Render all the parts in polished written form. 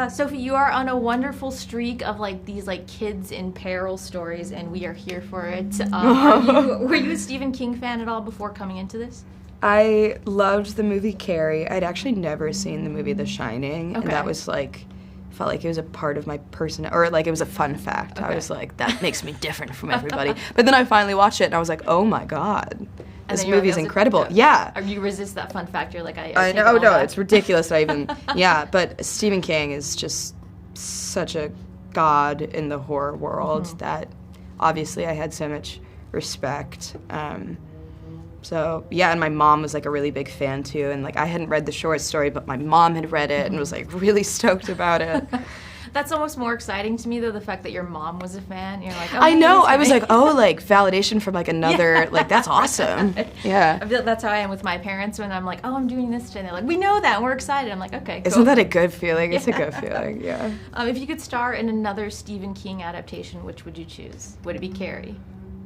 Sophie, you are on a wonderful streak of like these like kids in peril stories, and we are here for it. Were you a Stephen King fan at all before coming into this? I loved the movie Carrie. I'd actually never seen the movie The Shining, and that was like, felt like it was a part of my or like it was a fun fact. I was like, that makes me different from everybody. But then I finally watched it, and I was like, oh my god, this movie is incredible. Yeah. You resist that fun fact. You're like, I know, no, it's ridiculous. But Stephen King is just such a god in the horror world that obviously I had so much respect. So, yeah, and my mom was, like, a really big fan, too, and, like, I hadn't read the short story, but my mom had read it and was, like, really stoked about it. That's almost more exciting to me, though, the fact that your mom was a fan. You're like, oh, I know, I was like, oh, like, validation from, like, another, like, that's awesome. Yeah. I feel like that's how I am with my parents when I'm like, oh, I'm doing this today, and they're like, we know that, and we're excited. I'm like, okay, cool. Isn't that a good feeling? It's a good feeling, yeah. If you could star in another Stephen King adaptation, which would you choose? Would it be Carrie?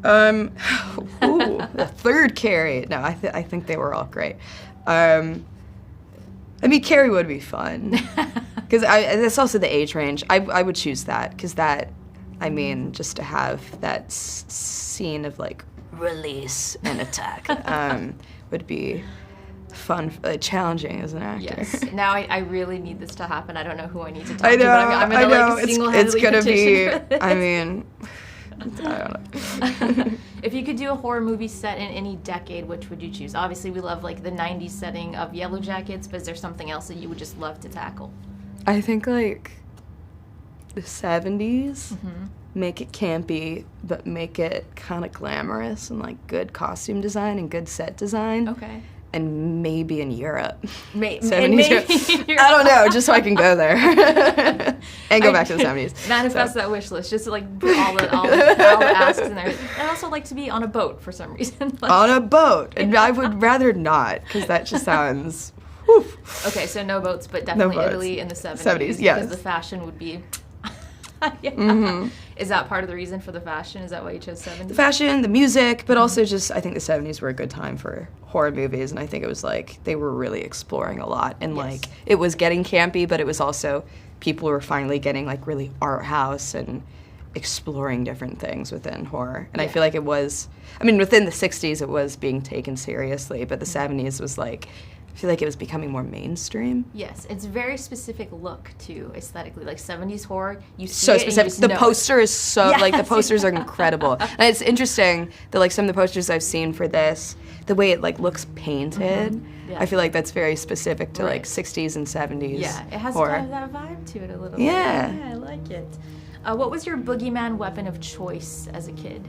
The third Carrie. No, I think they were all great. I mean, Carrie would be fun. Because that's also the age range. I would choose that, because that, I mean, just to have that scene of, like, release and attack would be fun, challenging as an actor. Yes. Now I really need this to happen. I don't know who I need to talk to, but I'm going to, like, single-handedly petition for this. I mean... I don't know. If you could do a horror movie set in any decade, which would you choose? Obviously, we love like the 90s setting of Yellow Jackets, but is there something else that you would just love to tackle? I think like the 70s. Make it campy, but make it kind of glamorous and like good costume design and good set design. Okay. And maybe in Europe. Maybe. I don't know, just so I can go there. And go back to the 70s. Manifest that wish list, just to like put all the asks in there. I'd also like to be on a boat for some reason. Like, on a boat. And I would rather not, because that just sounds... Whew. Okay, so no boats, but definitely Italy in the 70s. 70s, yes. Because the fashion would be... Is that part of the reason for the fashion? Is that why you chose 70s? The fashion, the music, but also just I think the 70s were a good time for horror movies, and I think it was like they were really exploring a lot, and like it was getting campy, but it was also people were finally getting like really art house and exploring different things within horror. And I feel like it was, I mean, within the 60s it was being taken seriously, but the 70s was like, I feel like it was becoming more mainstream. Yes, it's a very specific look too, aesthetically. Like 70s horror, you see so it specific. And you just the know poster it. is so like the posters are incredible. And it's interesting that like some of the posters I've seen for this, the way it like looks painted, I feel like that's very specific to like 60s and 70s. Yeah, it has horror. kind of that vibe to it a little Yeah. bit. Yeah, I like it. What was your boogeyman weapon of choice as a kid?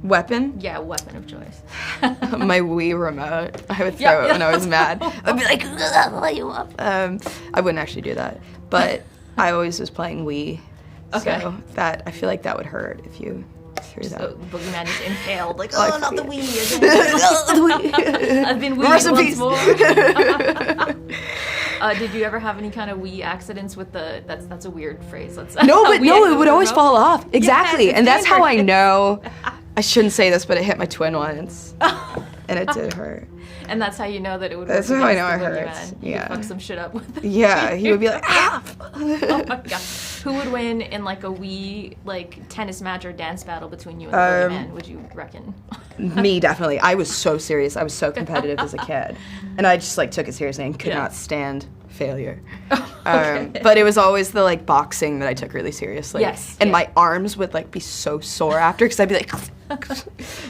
Weapon? Yeah, weapon of choice. My Wii remote. I would throw it when I was mad. I'd be like, I'll light you up. I wouldn't actually do that. But I always was playing Wii. Okay. So that, I feel like that would hurt if you threw that. So the boogeyman is impaled, like, oh, not the Wii. I've been Wii once more. Did you ever have any kind of Wii accidents with the, that's a weird phrase, let's say. No, but no, it would always fall off. Exactly. Yes, and that's how I know. I shouldn't say this, but it hit my twin once, and it did hurt. And that's how you know that it would. That's work how I know it hurts. hurts. You would fuck some shit up with it. Yeah, he would be like, ah! Oh my god. Who would win in like a Wii like tennis match or dance battle between you and the boogeyman? Would you reckon? Me, definitely. I was so serious. I was so competitive as a kid, and I just like took it seriously and could not stand failure. But it was always the like boxing that I took really seriously. Yes. And my arms would like be so sore after because I'd be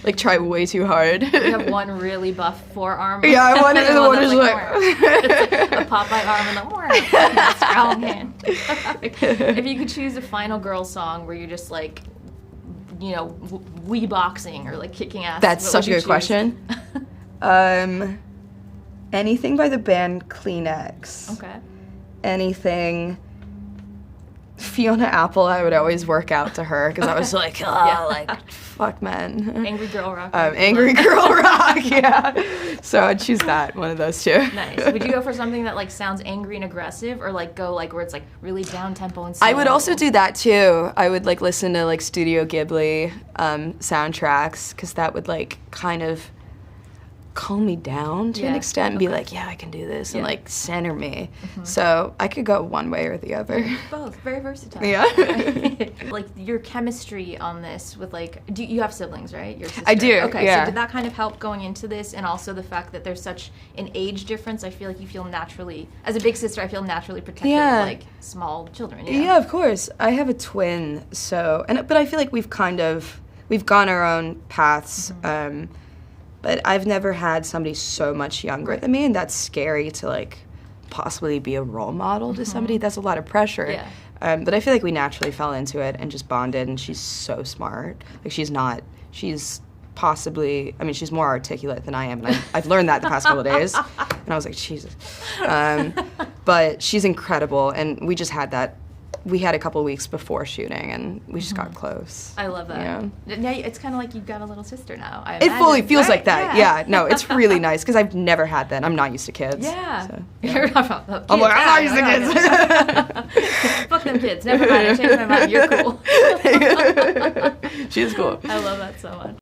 like try way too hard. You have one really buff forearm. Yeah, one is like a Popeye arm and a strong hand. If you could choose a final girl song where you're just like, you know, wee boxing or like kicking ass. That's such a good question. Anything by the band Kleenex. Okay. Anything. Fiona Apple, I would always work out to her because I was like, like, fuck men. Angry Girl Rock. Angry Girl Rock, yeah. So I'd choose that, one of those two. Nice. Would you go for something that like sounds angry and aggressive, or like go like where it's like really down tempo and slow? I would also do that too. I would like listen to like Studio Ghibli soundtracks because that would like kind of calm me down to an extent and be like, yeah, I can do this, and like center me. So I could go one way or the other. Both, very versatile. Yeah. Like your chemistry on this with like, do you have siblings, right? Your sister? I do. Okay, yeah. so did that kind of help going into this, and also the fact that there's such an age difference? I feel like you feel naturally, as a big sister, I feel naturally protective of like small children. Yeah, of course. I have a twin, so but I feel like we've gone our own paths. But I've never had somebody so much younger than me, and that's scary to like possibly be a role model to somebody. That's a lot of pressure. Yeah. But I feel like we naturally fell into it and just bonded, and she's so smart. Like she's possibly, I mean, she's more articulate than I am, and I've learned that the past couple of days, and I was like, Jesus. But she's incredible, and we just had that. We had a couple weeks before shooting, and we just got close. I love that. Yeah. Now it's kind of like you've got a little sister now. It fully feels like that. Yeah. No, it's really nice because I've never had that. I'm not used to kids. Yeah. So, You're not I'm like, I'm not used to kids. Fuck them kids. Never mind. I changed my mind. You're cool. She's cool. I love that so much.